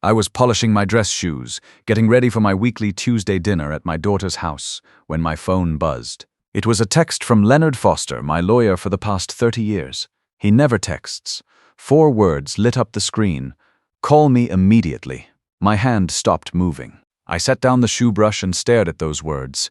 I was polishing my dress shoes, getting ready for my weekly Tuesday dinner at my daughter's house, when my phone buzzed. It was a text from Leonard Foster, my lawyer for the past 30 years. He never texts. 4 words lit up the screen. Call me immediately. My hand stopped moving. I set down the shoe brush and stared at those words.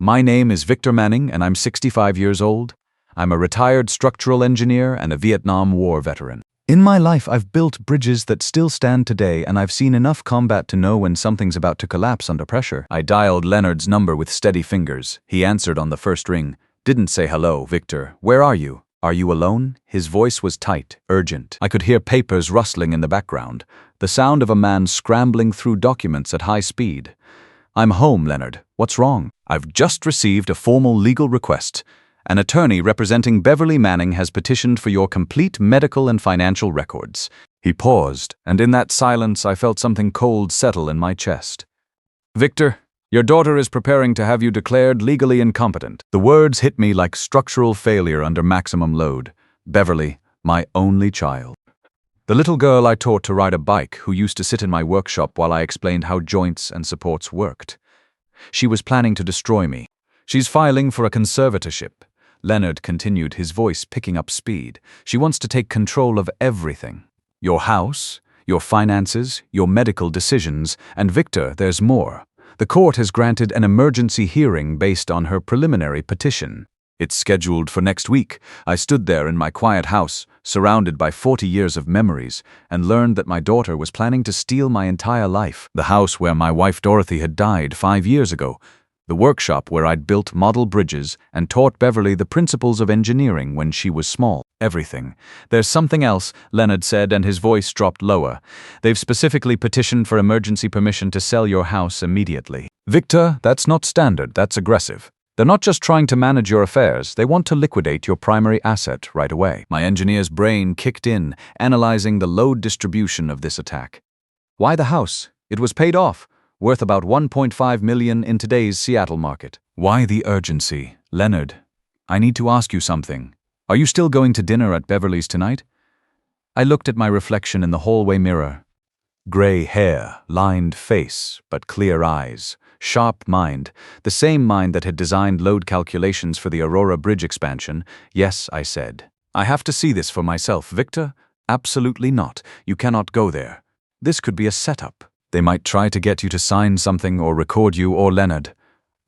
My name is Victor Manning, and I'm 65 years old. I'm a retired structural engineer and a Vietnam War veteran. In my life, I've built bridges that still stand today, and I've seen enough combat to know when something's about to collapse under pressure. I dialed Leonard's number with steady fingers. He answered on the first ring. Didn't say hello, Victor. Where are you? Are you alone? His voice was tight, urgent. I could hear papers rustling in the background, the sound of a man scrambling through documents at high speed. I'm home, Leonard. What's wrong? I've just received a formal legal request. An attorney representing Beverly Manning has petitioned for your complete medical and financial records. He paused, and in that silence I felt something cold settle in my chest. Victor, your daughter is preparing to have you declared legally incompetent. The words hit me like structural failure under maximum load. Beverly, my only child. The little girl I taught to ride a bike, who used to sit in my workshop while I explained how joints and supports worked. She was planning to destroy me. She's filing for a conservatorship. Leonard continued, his voice picking up speed. She wants to take control of everything. Your house, your finances, your medical decisions, and Victor, there's more. The court has granted an emergency hearing based on her preliminary petition. It's scheduled for next week. I stood there in my quiet house, surrounded by 40 years of memories, and learned that my daughter was planning to steal my entire life. The house where my wife Dorothy had died 5 years ago. The workshop where I'd built model bridges and taught Beverly the principles of engineering when she was small. Everything. There's something else, Leonard said, and his voice dropped lower. They've specifically petitioned for emergency permission to sell your house immediately. Victor, that's not standard, that's aggressive. They're not just trying to manage your affairs, they want to liquidate your primary asset right away. My engineer's brain kicked in, analyzing the load distribution of this attack. Why the house? It was paid off. Worth about $1.5 million in today's Seattle market. Why the urgency? Leonard, I need to ask you something. Are you still going to dinner at Beverly's tonight? I looked at my reflection in the hallway mirror. Gray hair, lined face, but clear eyes. Sharp mind, the same mind that had designed load calculations for the Aurora Bridge expansion. Yes, I said. I have to see this for myself, Victor. Absolutely not. You cannot go there. This could be a setup. They might try to get you to sign something or record you or Leonard.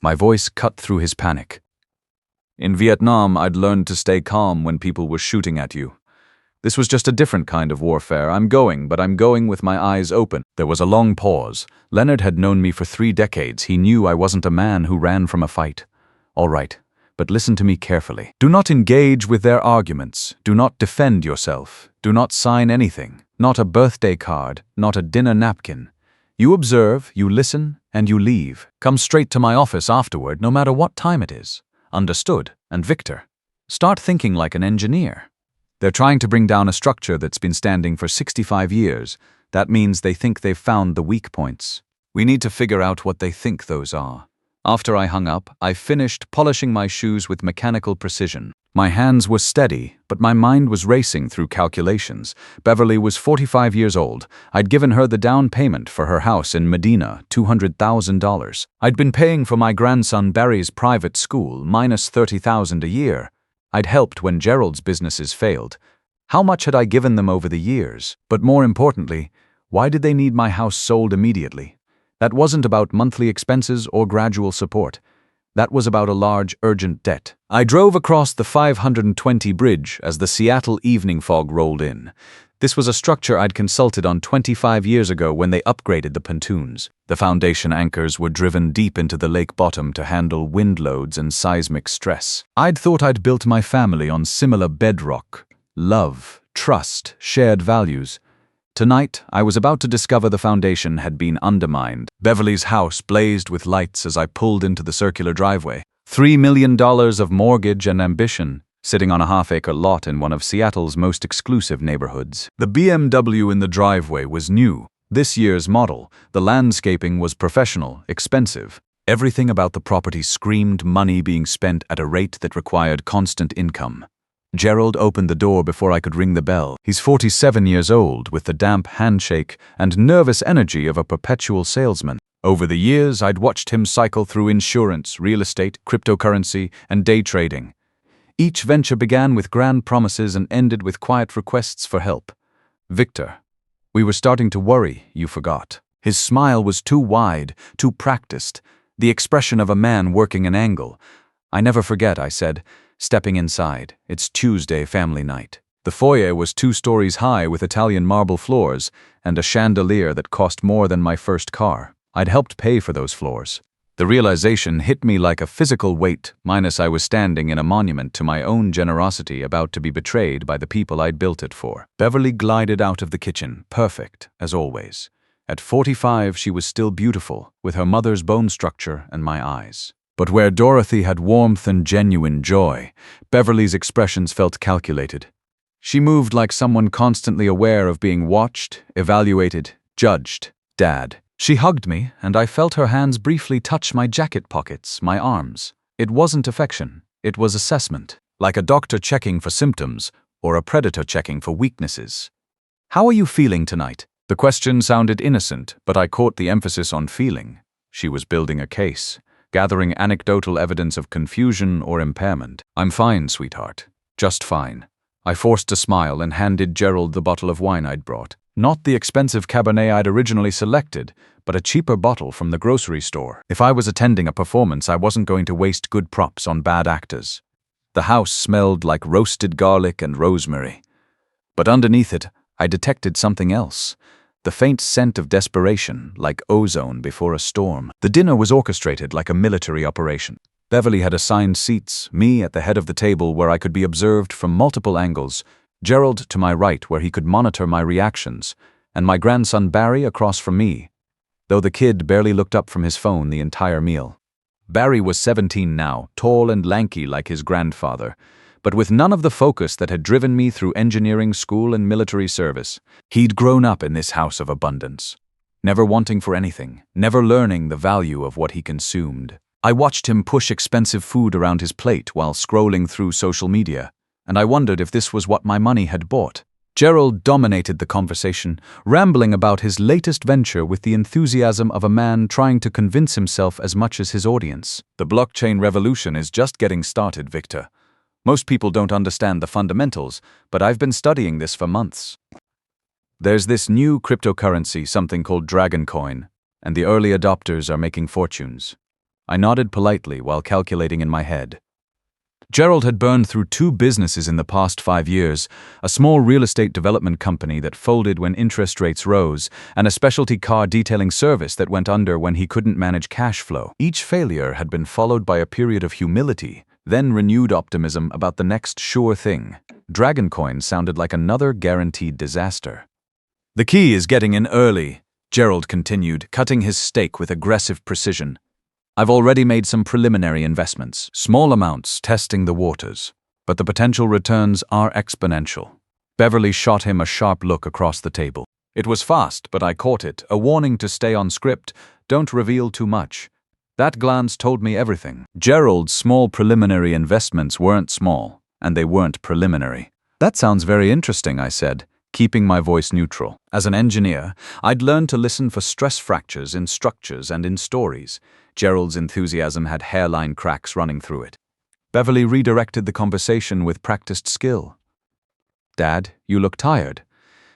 My voice cut through his panic. In Vietnam, I'd learned to stay calm when people were shooting at you. This was just a different kind of warfare. I'm going, but I'm going with my eyes open. There was a long pause. Leonard had known me for 3 decades. He knew I wasn't a man who ran from a fight. All right, but listen to me carefully. Do not engage with their arguments. Do not defend yourself. Do not sign anything. Not a birthday card, not a dinner napkin. You observe, you listen, and you leave. Come straight to my office afterward, no matter what time it is. Understood? And Victor, start thinking like an engineer. They're trying to bring down a structure that's been standing for 65 years. That means they think they've found the weak points. We need to figure out what they think those are. After I hung up, I finished polishing my shoes with mechanical precision. My hands were steady, but my mind was racing through calculations. Beverly was 45 years old. I'd given her the down payment for her house in Medina, $200,000. I'd been paying for my grandson Barry's private school, minus $30,000 a year. I'd helped when Gerald's businesses failed. How much had I given them over the years? But more importantly, why did they need my house sold immediately? That wasn't about monthly expenses or gradual support. That was about a large, urgent debt. I drove across the 520 bridge as the Seattle evening fog rolled in. This was a structure I'd consulted on 25 years ago when they upgraded the pontoons. The foundation anchors were driven deep into the lake bottom to handle wind loads and seismic stress. I'd thought I'd built my family on similar bedrock. Love, trust, shared values. Tonight, I was about to discover the foundation had been undermined. Beverly's house blazed with lights as I pulled into the circular driveway. $3 million of mortgage and ambition, sitting on a half-acre lot in one of Seattle's most exclusive neighborhoods. The BMW in the driveway was new, this year's model. The landscaping was professional, expensive. Everything about the property screamed money being spent at a rate that required constant income. Gerald opened the door before I could ring the bell. He's 47 years old, with the damp handshake and nervous energy of a perpetual salesman. Over the years, I'd watched him cycle through insurance, real estate, cryptocurrency, and day trading. Each venture began with grand promises and ended with quiet requests for help. Victor, we were starting to worry, you forgot. His smile was too wide, too practiced, the expression of a man working an angle. I never forget, I said, stepping inside. It's Tuesday family night. The foyer was 2 stories high with Italian marble floors and a chandelier that cost more than my first car. I'd helped pay for those floors. The realization hit me like a physical weight, minus I was standing in a monument to my own generosity about to be betrayed by the people I'd built it for. Beverly glided out of the kitchen, perfect, as always. At 45, she was still beautiful, with her mother's bone structure and my eyes. But where Dorothy had warmth and genuine joy, Beverly's expressions felt calculated. She moved like someone constantly aware of being watched, evaluated, judged. Dad. She hugged me, and I felt her hands briefly touch my jacket pockets, my arms. It wasn't affection, it was assessment, like a doctor checking for symptoms or a predator checking for weaknesses. How are you feeling tonight? The question sounded innocent, but I caught the emphasis on feeling. She was building a case, gathering anecdotal evidence of confusion or impairment. I'm fine, sweetheart. Just fine. I forced a smile and handed Gerald the bottle of wine I'd brought. Not the expensive Cabernet I'd originally selected, but a cheaper bottle from the grocery store. If I was attending a performance, I wasn't going to waste good props on bad actors. The house smelled like roasted garlic and rosemary. But underneath it, I detected something else. The faint scent of desperation, like ozone before a storm. The dinner was orchestrated like a military operation. Beverly had assigned seats, me at the head of the table where I could be observed from multiple angles, Gerald to my right where he could monitor my reactions, and my grandson Barry across from me, though the kid barely looked up from his phone the entire meal. Barry was 17 now, tall and lanky like his grandfather, but with none of the focus that had driven me through engineering school and military service. He'd grown up in this house of abundance, never wanting for anything, never learning the value of what he consumed. I watched him push expensive food around his plate while scrolling through social media, and I wondered if this was what my money had bought. Gerald dominated the conversation, rambling about his latest venture with the enthusiasm of a man trying to convince himself as much as his audience. The blockchain revolution is just getting started, Victor. Most people don't understand the fundamentals, but I've been studying this for months. There's this new cryptocurrency, something called Dragon Coin, and the early adopters are making fortunes. I nodded politely while calculating in my head. Gerald had burned through 2 businesses in the past 5 years, a small real estate development company that folded when interest rates rose, and a specialty car detailing service that went under when he couldn't manage cash flow. Each failure had been followed by a period of humility, then renewed optimism about the next sure thing. Dragon Coin sounded like another guaranteed disaster. The key is getting in early, Gerald continued, cutting his steak with aggressive precision. I've already made some preliminary investments, small amounts testing the waters, but the potential returns are exponential. Beverly shot him a sharp look across the table. It was fast, but I caught it, a warning to stay on script, don't reveal too much. That glance told me everything. Gerald's small preliminary investments weren't small, and they weren't preliminary. That sounds very interesting, I said, keeping my voice neutral. As an engineer, I'd learned to listen for stress fractures in structures and in stories. Gerald's enthusiasm had hairline cracks running through it. Beverly redirected the conversation with practiced skill. Dad, you look tired.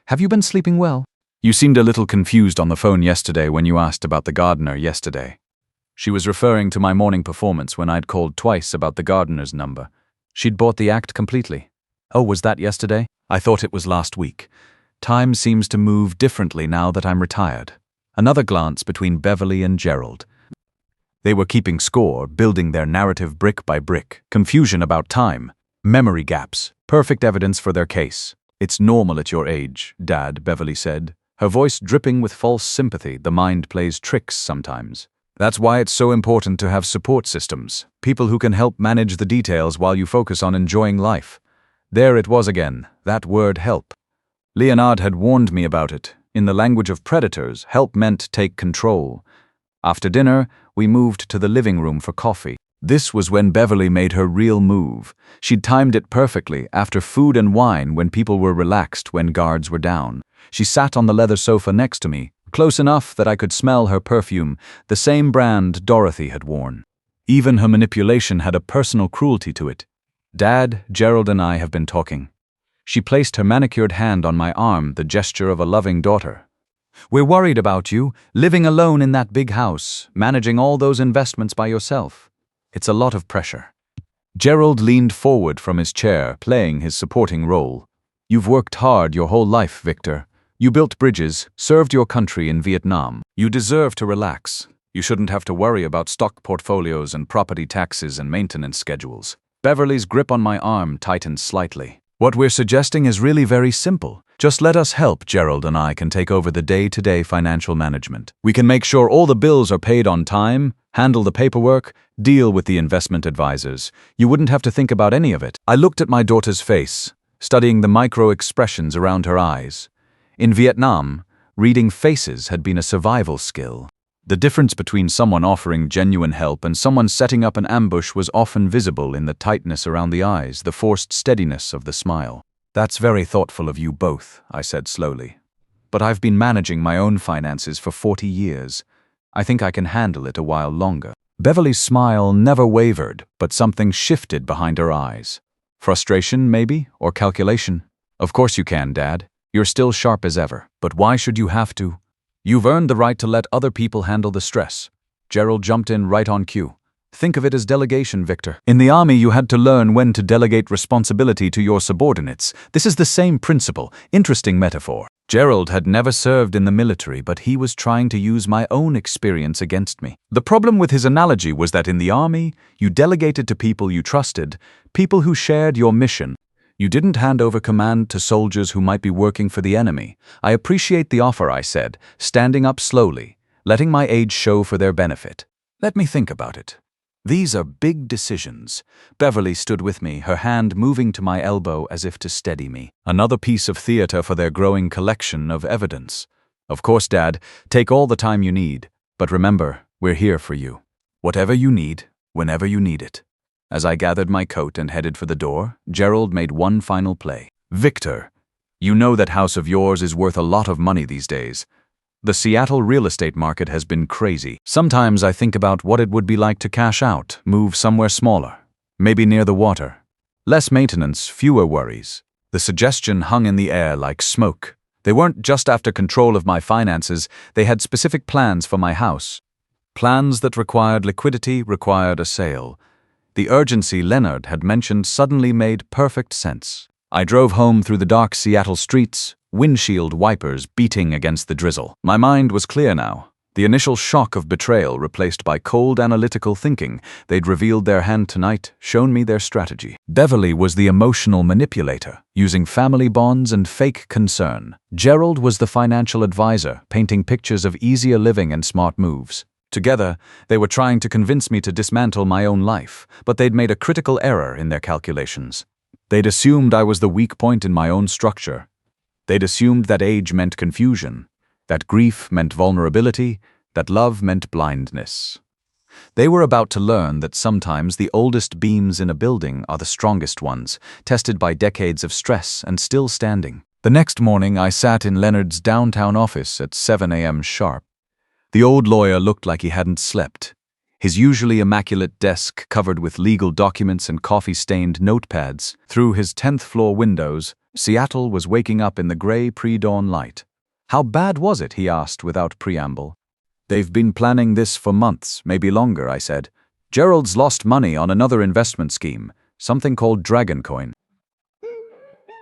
Have you been sleeping well? You seemed a little confused on the phone yesterday when you asked about the gardener yesterday. She was referring to my morning performance when I'd called twice about the gardener's number. She'd bought the act completely. Oh, was that yesterday? I thought it was last week. Time seems to move differently now that I'm retired. Another glance between Beverly and Gerald. They were keeping score, building their narrative brick by brick. Confusion about time, memory gaps, perfect evidence for their case. It's normal at your age, Dad, Beverly said, her voice dripping with false sympathy. The mind plays tricks sometimes. That's why it's so important to have support systems, people who can help manage the details while you focus on enjoying life. There it was again, that word help. Leonard had warned me about it. In the language of predators, help meant take control. After dinner, we moved to the living room for coffee. This was when Beverly made her real move. She'd timed it perfectly, after food and wine, when people were relaxed, when guards were down. She sat on the leather sofa next to me, close enough that I could smell her perfume, the same brand Dorothy had worn. Even her manipulation had a personal cruelty to it. "Dad, Gerald and I have been talking." She placed her manicured hand on my arm, the gesture of a loving daughter. "We're worried about you, living alone in that big house, managing all those investments by yourself. It's a lot of pressure." Gerald leaned forward from his chair, playing his supporting role. "You've worked hard your whole life, Victor. You built bridges, served your country in Vietnam. You deserve to relax. You shouldn't have to worry about stock portfolios and property taxes and maintenance schedules." Beverly's grip on my arm tightened slightly. "What we're suggesting is really very simple. Just let us help. Gerald and I can take over the day-to-day financial management. We can make sure all the bills are paid on time, handle the paperwork, deal with the investment advisors. You wouldn't have to think about any of it." I looked at my daughter's face, studying the micro-expressions around her eyes. In Vietnam, reading faces had been a survival skill. The difference between someone offering genuine help and someone setting up an ambush was often visible in the tightness around the eyes, the forced steadiness of the smile. "That's very thoughtful of you both," I said slowly. "But I've been managing my own finances for 40 years. I think I can handle it a while longer." Beverly's smile never wavered, but something shifted behind her eyes. Frustration, maybe, or calculation? "Of course you can, Dad. You're still sharp as ever. But why should you have to? You've earned the right to let other people handle the stress." Gerald jumped in right on cue. "Think of it as delegation, Victor. In the army, you had to learn when to delegate responsibility to your subordinates. This is the same principle. Interesting metaphor." Gerald had never served in the military, but he was trying to use my own experience against me. The problem with his analogy was that in the army, you delegated to people you trusted, people who shared your mission. You didn't hand over command to soldiers who might be working for the enemy. "I appreciate the offer," I said, standing up slowly, letting my age show for their benefit. "Let me think about it. These are big decisions." Beverly stood with me, her hand moving to my elbow as if to steady me. Another piece of theater for their growing collection of evidence. "Of course, Dad, take all the time you need. But remember, we're here for you. Whatever you need, whenever you need it." As I gathered my coat and headed for the door, Gerald made one final play. "Victor, you know that house of yours is worth a lot of money these days. The Seattle real estate market has been crazy. Sometimes I think about what it would be like to cash out, move somewhere smaller, maybe near the water. Less maintenance, fewer worries." The suggestion hung in the air like smoke. They weren't just after control of my finances, they had specific plans for my house. Plans that required liquidity, required a sale. The urgency Leonard had mentioned suddenly made perfect sense. I drove home through the dark Seattle streets, windshield wipers beating against the drizzle. My mind was clear now. The initial shock of betrayal replaced by cold analytical thinking. They'd revealed their hand tonight, shown me their strategy. Beverly was the emotional manipulator, using family bonds and fake concern. Gerald was the financial advisor, painting pictures of easier living and smart moves. Together, they were trying to convince me to dismantle my own life, but they'd made a critical error in their calculations. They'd assumed I was the weak point in my own structure. They'd assumed that age meant confusion, that grief meant vulnerability, that love meant blindness. They were about to learn that sometimes the oldest beams in a building are the strongest ones, tested by decades of stress and still standing. The next morning, I sat in Leonard's downtown office at 7 a.m. sharp. The old lawyer looked like he hadn't slept. His usually immaculate desk covered with legal documents and coffee-stained notepads. Through his 10th-floor windows, Seattle was waking up in the gray pre-dawn light. "How bad was it?" he asked without preamble. "They've been planning this for months, maybe longer," I said. "Gerald's lost money on another investment scheme, something called Dragon Coin."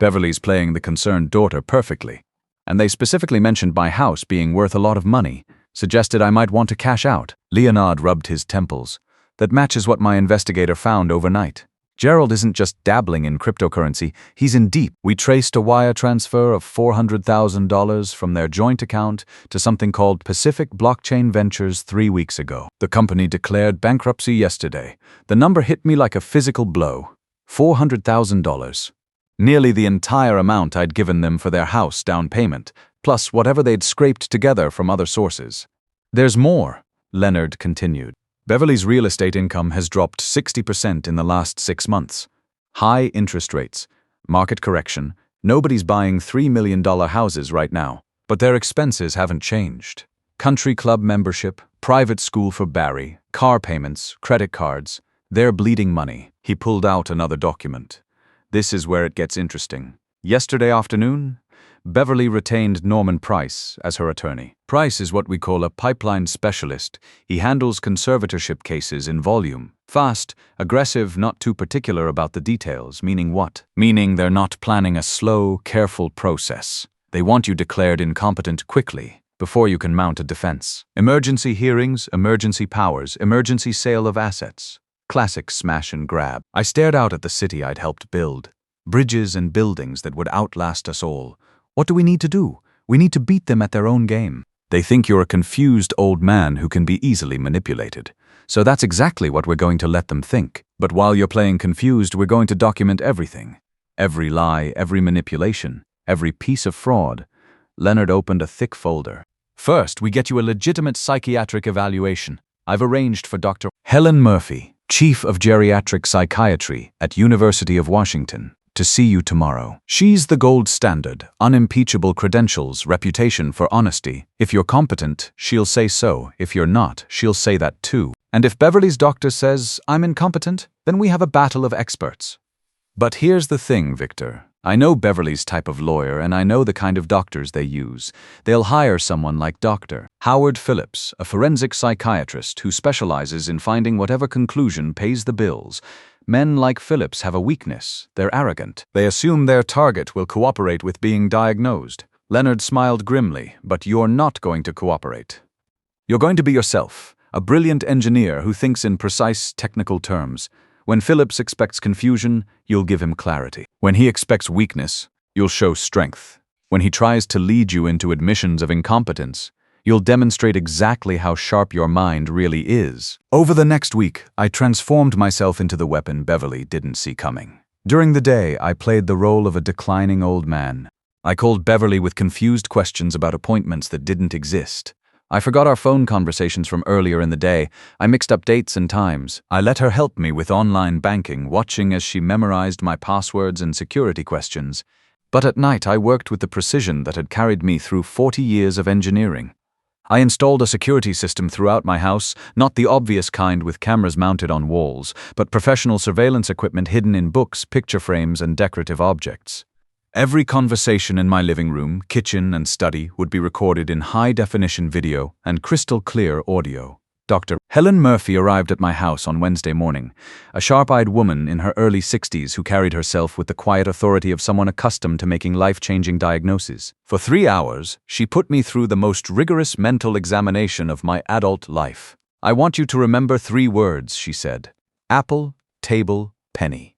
Beverly's playing the concerned daughter perfectly. "And they specifically mentioned my house being worth a lot of money. Suggested I might want to cash out." Leonard rubbed his temples. "That matches what my investigator found overnight. Gerald isn't just dabbling in cryptocurrency, he's in deep." We traced a wire transfer of $400,000 from their joint account to something called Pacific Blockchain Ventures 3 weeks ago. The company declared bankruptcy yesterday. The number hit me like a physical blow. $400,000. Nearly the entire amount I'd given them for their house down payment, plus whatever they'd scraped together from other sources. "There's more," Leonard continued. Beverly's real estate income has dropped 60% in the last 6 months. High interest rates, market correction, nobody's buying $3 million houses right now, but their expenses haven't changed. Country club membership, private school for Barry, car payments, credit cards, they're bleeding money. He pulled out another document. This is where it gets interesting. Yesterday afternoon, Beverly retained Norman Price as her attorney. Price is what we call a pipeline specialist. He handles conservatorship cases in volume. Fast, aggressive, not too particular about the details. Meaning what? Meaning they're not planning a slow, careful process. They want you declared incompetent quickly, before you can mount a defense. Emergency hearings, emergency powers, emergency sale of assets. Classic smash and grab. I stared out at the city I'd helped build. Bridges and buildings that would outlast us all. What do we need to do? We need to beat them at their own game. They think you're a confused old man who can be easily manipulated. So that's exactly what we're going to let them think. But while you're playing confused, we're going to document everything. Every lie, every manipulation, every piece of fraud. Leonard opened a thick folder. First, we get you a legitimate psychiatric evaluation. I've arranged for Dr. Helen Murphy, Chief of Geriatric Psychiatry at University of Washington, to see you tomorrow. She's the gold standard, unimpeachable credentials, reputation for honesty. If you're competent, she'll say so. If you're not, she'll say that too. And if Beverly's doctor says, I'm incompetent, then we have a battle of experts. But here's the thing, Victor. I know Beverly's type of lawyer, and I know the kind of doctors they use. They'll hire someone like Dr. Howard Phillips, a forensic psychiatrist who specializes in finding whatever conclusion pays the bills. Men like Phillips have a weakness. They're arrogant. They assume their target will cooperate with being diagnosed. Leonard smiled grimly, but you're not going to cooperate. You're going to be yourself, a brilliant engineer who thinks in precise technical terms. When Phillips expects confusion, you'll give him clarity. When he expects weakness, you'll show strength. When he tries to lead you into admissions of incompetence, you'll demonstrate exactly how sharp your mind really is. Over the next week, I transformed myself into the weapon Beverly didn't see coming. During the day, I played the role of a declining old man. I called Beverly with confused questions about appointments that didn't exist. I forgot our phone conversations from earlier in the day. I mixed up dates and times. I let her help me with online banking, watching as she memorized my passwords and security questions. But at night, I worked with the precision that had carried me through 40 years of engineering. I installed a security system throughout my house, not the obvious kind with cameras mounted on walls, but professional surveillance equipment hidden in books, picture frames, and decorative objects. Every conversation in my living room, kitchen, and study would be recorded in high-definition video and crystal-clear audio. Dr. Helen Murphy arrived at my house on Wednesday morning, a sharp-eyed woman in her early 60s who carried herself with the quiet authority of someone accustomed to making life-changing diagnoses. For 3 hours, she put me through the most rigorous mental examination of my adult life. I want you to remember 3 words, she said. Apple, table, penny.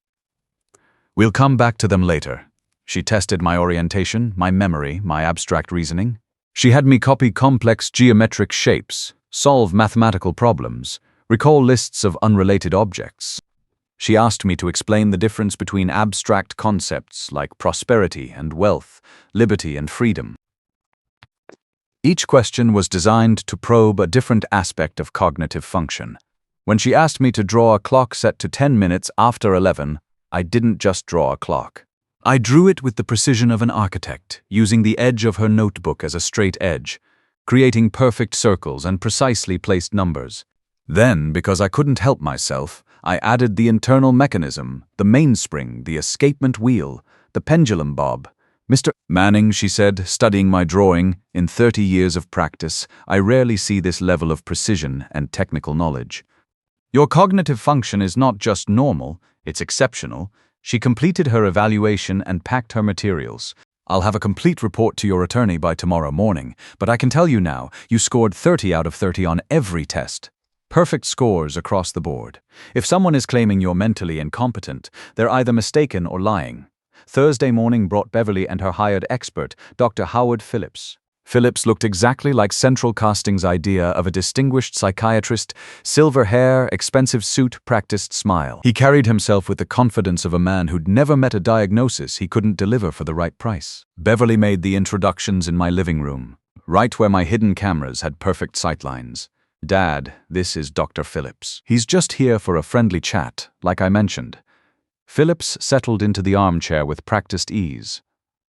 We'll come back to them later. She tested my orientation, my memory, my abstract reasoning. She had me copy complex geometric shapes, solve mathematical problems, recall lists of unrelated objects. She asked me to explain the difference between abstract concepts like prosperity and wealth, liberty and freedom. Each question was designed to probe a different aspect of cognitive function. When she asked me to draw a clock set to 10 minutes after 11, I didn't just draw a clock. I drew it with the precision of an architect, using the edge of her notebook as a straight edge, creating perfect circles and precisely placed numbers. Then, because I couldn't help myself, I added the internal mechanism, the mainspring, the escapement wheel, the pendulum bob. Mr. Manning, she said, studying my drawing, in 30 years of practice, I rarely see this level of precision and technical knowledge. Your cognitive function is not just normal, it's exceptional. She completed her evaluation and packed her materials. I'll have a complete report to your attorney by tomorrow morning, but I can tell you now, you scored 30 out of 30 on every test. Perfect scores across the board. If someone is claiming you're mentally incompetent, they're either mistaken or lying. Thursday morning brought Beverly and her hired expert, Dr. Howard Phillips. Phillips looked exactly like Central Casting's idea of a distinguished psychiatrist, silver hair, expensive suit, practiced smile. He carried himself with the confidence of a man who'd never met a diagnosis he couldn't deliver for the right price. Beverly made the introductions in my living room, right where my hidden cameras had perfect sightlines. Dad, this is Dr. Phillips. He's just here for a friendly chat, like I mentioned. Phillips settled into the armchair with practiced ease.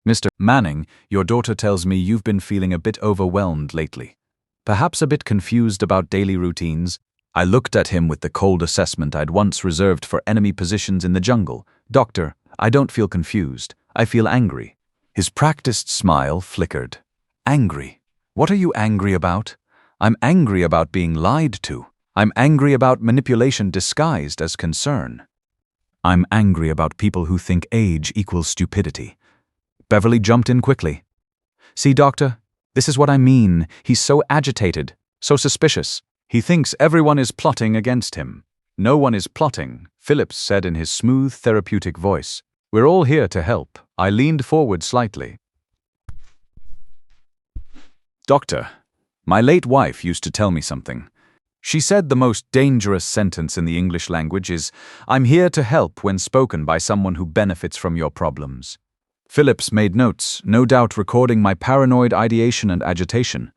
Mr. Manning, your daughter tells me you've been feeling a bit overwhelmed lately. Perhaps a bit confused about daily routines. I looked at him with the cold assessment I'd once reserved for enemy positions in the jungle. Doctor, I don't feel confused. I feel angry. His practiced smile flickered. Angry? What are you angry about? I'm angry about being lied to. I'm angry about manipulation disguised as concern. I'm angry about people who think age equals stupidity. Beverly jumped in quickly. See, doctor, this is what I mean. He's so agitated, so suspicious. He thinks everyone is plotting against him. No one is plotting, Phillips said in his smooth, therapeutic voice. We're all here to help. I leaned forward slightly. Doctor, my late wife used to tell me something. She said the most dangerous sentence in the English language is, I'm here to help, when spoken by someone who benefits from your problems. Phillips made notes, no doubt recording my paranoid ideation and agitation.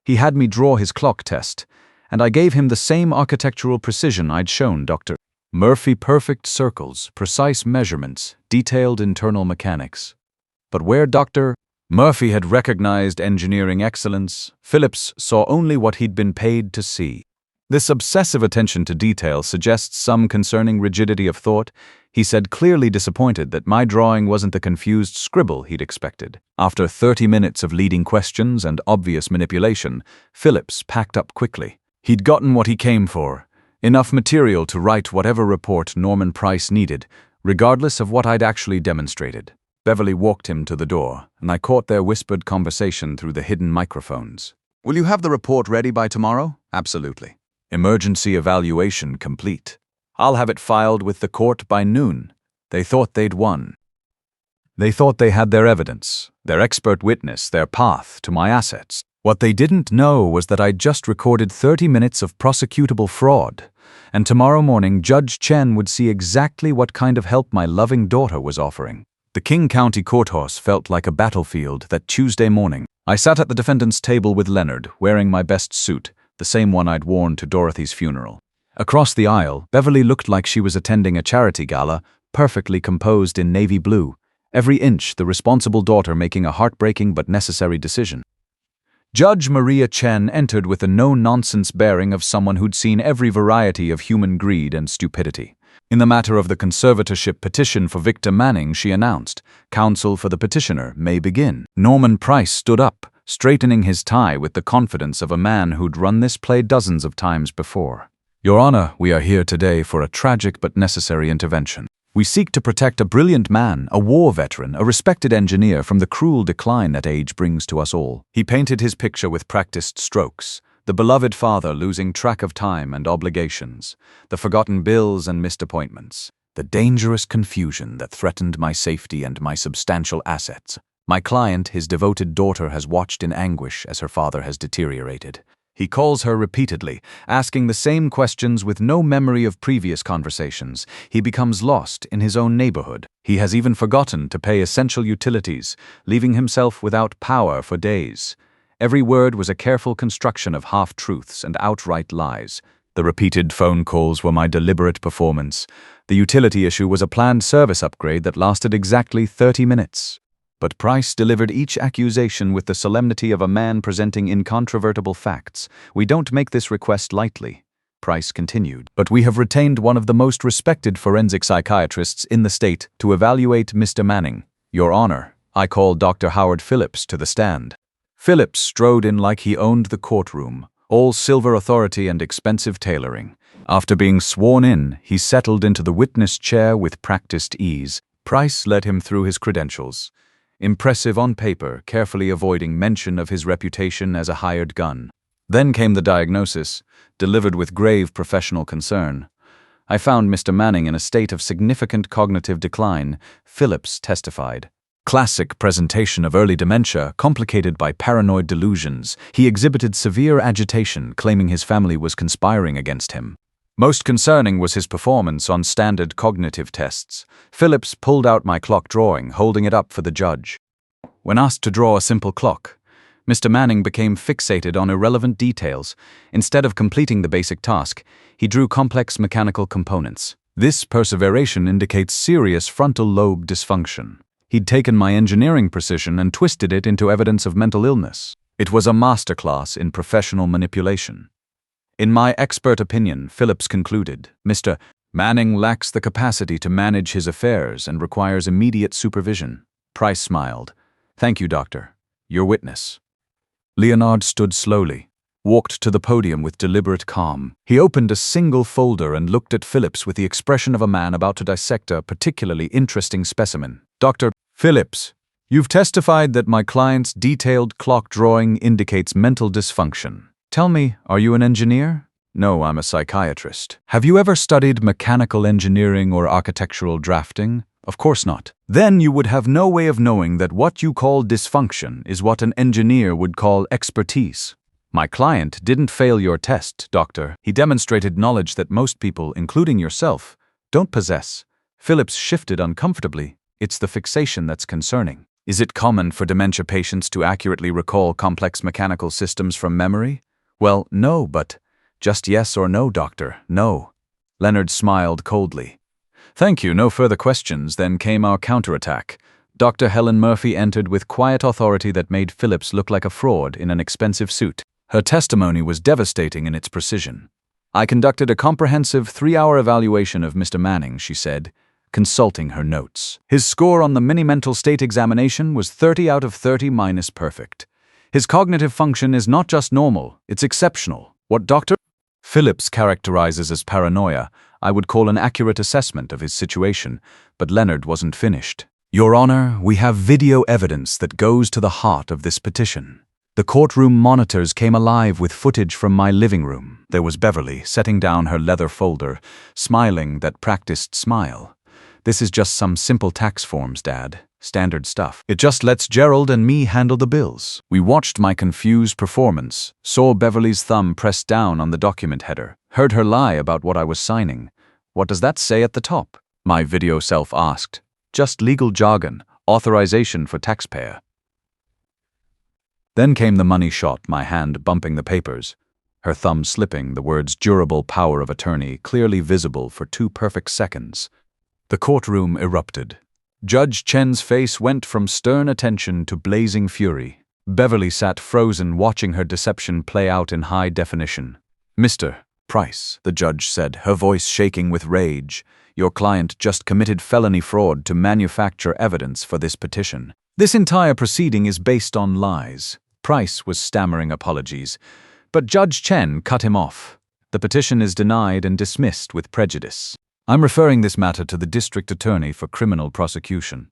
He had me draw his clock test, and I gave him the same architectural precision I'd shown Dr. Murphy. Perfect circles, precise measurements, detailed internal mechanics. But where Dr. Murphy had recognized engineering excellence, Phillips saw only what he'd been paid to see. This obsessive attention to detail suggests some concerning rigidity of thought. He said, clearly disappointed that my drawing wasn't the confused scribble he'd expected. After 30 minutes of leading questions and obvious manipulation, Phillips packed up quickly. He'd gotten what he came for, enough material to write whatever report Norman Price needed, regardless of what I'd actually demonstrated. Beverly walked him to the door, and I caught their whispered conversation through the hidden microphones. Will you have the report ready by tomorrow? Absolutely. Emergency evaluation complete. I'll have it filed with the court by noon. They thought they'd won. They thought they had their evidence, their expert witness, their path to my assets. What they didn't know was that I'd just recorded 30 minutes of prosecutable fraud, and tomorrow morning Judge Chen would see exactly what kind of help my loving daughter was offering. The King County Courthouse felt like a battlefield that Tuesday morning. I sat at the defendant's table with Leonard, wearing my best suit, the same one I'd worn to Dorothy's funeral. Across the aisle, Beverly looked like she was attending a charity gala, perfectly composed in navy blue, every inch the responsible daughter making a heartbreaking but necessary decision. Judge Maria Chen entered with a no-nonsense bearing of someone who'd seen every variety of human greed and stupidity. In the matter of the conservatorship petition for Victor Manning, she announced, counsel for the petitioner may begin. Norman Price stood up, straightening his tie with the confidence of a man who'd run this play dozens of times before. Your Honor, we are here today for a tragic but necessary intervention. We seek to protect a brilliant man, a war veteran, a respected engineer from the cruel decline that age brings to us all. He painted his picture with practiced strokes, the beloved father losing track of time and obligations, the forgotten bills and missed appointments, the dangerous confusion that threatened my safety and my substantial assets. My client, his devoted daughter, has watched in anguish as her father has deteriorated. He calls her repeatedly, asking the same questions with no memory of previous conversations. He becomes lost in his own neighborhood. He has even forgotten to pay essential utilities, leaving himself without power for days. Every word was a careful construction of half-truths and outright lies. The repeated phone calls were my deliberate performance. The utility issue was a planned service upgrade that lasted exactly 30 minutes. But Price delivered each accusation with the solemnity of a man presenting incontrovertible facts. We don't make this request lightly, Price continued. But we have retained one of the most respected forensic psychiatrists in the state to evaluate Mr. Manning. Your Honor, I call Dr. Howard Phillips to the stand. Phillips strode in like he owned the courtroom, all silver authority and expensive tailoring. After being sworn in, he settled into the witness chair with practiced ease. Price led him through his credentials. Impressive on paper, carefully avoiding mention of his reputation as a hired gun. Then came the diagnosis, delivered with grave professional concern. I found Mr. Manning in a state of significant cognitive decline, Phillips testified. Classic presentation of early dementia, complicated by paranoid delusions. He exhibited severe agitation, claiming his family was conspiring against him. Most concerning was his performance on standard cognitive tests. Phillips pulled out my clock drawing, holding it up for the judge. When asked to draw a simple clock, Mr. Manning became fixated on irrelevant details. Instead of completing the basic task, he drew complex mechanical components. This perseveration indicates serious frontal lobe dysfunction. He'd taken my engineering precision and twisted it into evidence of mental illness. It was a masterclass in professional manipulation. In my expert opinion, Phillips concluded, Mr. Manning lacks the capacity to manage his affairs and requires immediate supervision. Price smiled. Thank you, doctor. Your witness. Leonard stood slowly, walked to the podium with deliberate calm. He opened a single folder and looked at Phillips with the expression of a man about to dissect a particularly interesting specimen. Dr. Phillips, you've testified that my client's detailed clock drawing indicates mental dysfunction. Tell me, are you an engineer? No, I'm a psychiatrist. Have you ever studied mechanical engineering or architectural drafting? Of course not. Then you would have no way of knowing that what you call dysfunction is what an engineer would call expertise. My client didn't fail your test, doctor. He demonstrated knowledge that most people, including yourself, don't possess. Phillips shifted uncomfortably. It's the fixation that's concerning. Is it common for dementia patients to accurately recall complex mechanical systems from memory? Well, no, but just yes or no, doctor, no. Leonard smiled coldly. Thank you, no further questions. Then came our counterattack. Dr. Helen Murphy entered with quiet authority that made Phillips look like a fraud in an expensive suit. Her testimony was devastating in its precision. I conducted a comprehensive 3-hour evaluation of Mr. Manning, she said, consulting her notes. His score on the mini-mental state examination was 30 out of 30 minus perfect. His cognitive function is not just normal, it's exceptional. What Dr. Phillips characterizes as paranoia, I would call an accurate assessment of his situation, but Leonard wasn't finished. Your Honor, we have video evidence that goes to the heart of this petition. The courtroom monitors came alive with footage from my living room. There was Beverly, setting down her leather folder, smiling that practiced smile. This is just some simple tax forms, Dad. Standard stuff. It just lets Gerald and me handle the bills. We watched my confused performance, saw Beverly's thumb pressed down on the document header, heard her lie about what I was signing. What does that say at the top? My video self asked. Just legal jargon, authorization for taxpayer. Then came the money shot, my hand bumping the papers, her thumb slipping, the words durable power of attorney clearly visible for 2 perfect seconds. The courtroom erupted. Judge Chen's face went from stern attention to blazing fury. Beverly sat frozen, watching her deception play out in high definition. Mr. Price, the judge said, her voice shaking with rage, your client just committed felony fraud to manufacture evidence for this petition. This entire proceeding is based on lies. Price was stammering apologies, but Judge Chen cut him off. The petition is denied and dismissed with prejudice. I'm referring this matter to the district attorney for criminal prosecution.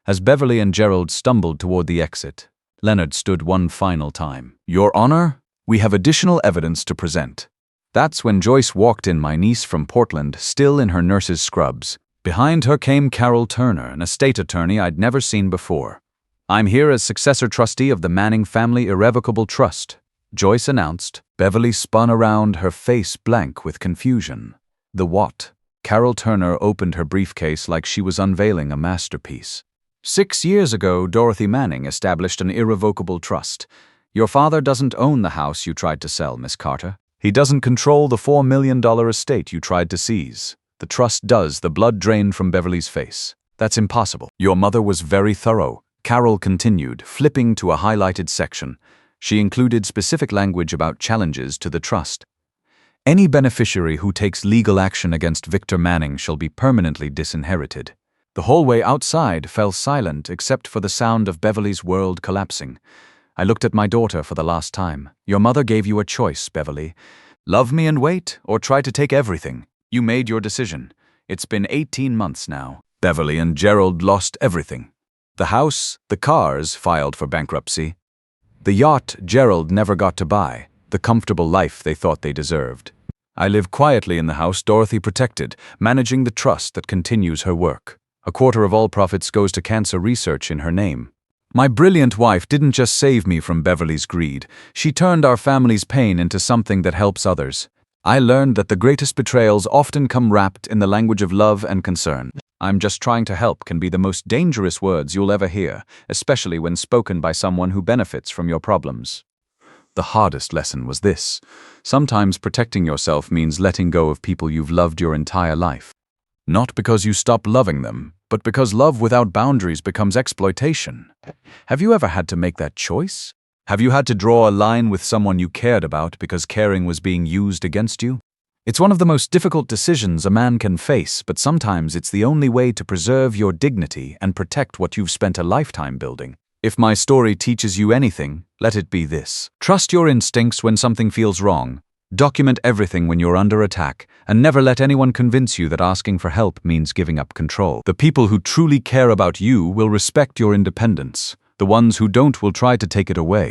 As Beverly and Gerald stumbled toward the exit, Leonard stood one final time. Your Honor, we have additional evidence to present. That's when Joyce walked in, my niece from Portland, still in her nurse's scrubs. Behind her came Carol Turner, an estate attorney I'd never seen before. I'm here as successor trustee of the Manning Family Irrevocable Trust, Joyce announced. Beverly spun around, her face blank with confusion. The what? Carol Turner opened her briefcase like she was unveiling a masterpiece. 6 years ago, Dorothy Manning established an irrevocable trust. Your father doesn't own the house you tried to sell, Miss Carter. He doesn't control the $4 million estate you tried to seize. The trust does. The blood drained from Beverly's face. That's impossible. Your mother was very thorough, Carol continued, flipping to a highlighted section. She included specific language about challenges to the trust. Any beneficiary who takes legal action against Victor Manning shall be permanently disinherited. The hallway outside fell silent except for the sound of Beverly's world collapsing. I looked at my daughter for the last time. Your mother gave you a choice, Beverly. Love me and wait, or try to take everything. You made your decision. It's been 18 months now. Beverly and Gerald lost everything. The house, the cars filed for bankruptcy. The yacht Gerald never got to buy. The comfortable life they thought they deserved. I live quietly in the house Dorothy protected, managing the trust that continues her work. 1/4 of all profits goes to cancer research in her name. My brilliant wife didn't just save me from Beverly's greed, she turned our family's pain into something that helps others. I learned that the greatest betrayals often come wrapped in the language of love and concern. "I'm just trying to help" can be the most dangerous words you'll ever hear, especially when spoken by someone who benefits from your problems. The hardest lesson was this: sometimes protecting yourself means letting go of people you've loved your entire life. Not because you stop loving them, but because love without boundaries becomes exploitation. Have you ever had to make that choice? Have you had to draw a line with someone you cared about because caring was being used against you? It's one of the most difficult decisions a man can face, but sometimes it's the only way to preserve your dignity and protect what you've spent a lifetime building. If my story teaches you anything, let it be this: trust your instincts when something feels wrong, document everything when you're under attack, and never let anyone convince you that asking for help means giving up control. The people who truly care about you will respect your independence. The ones who don't will try to take it away.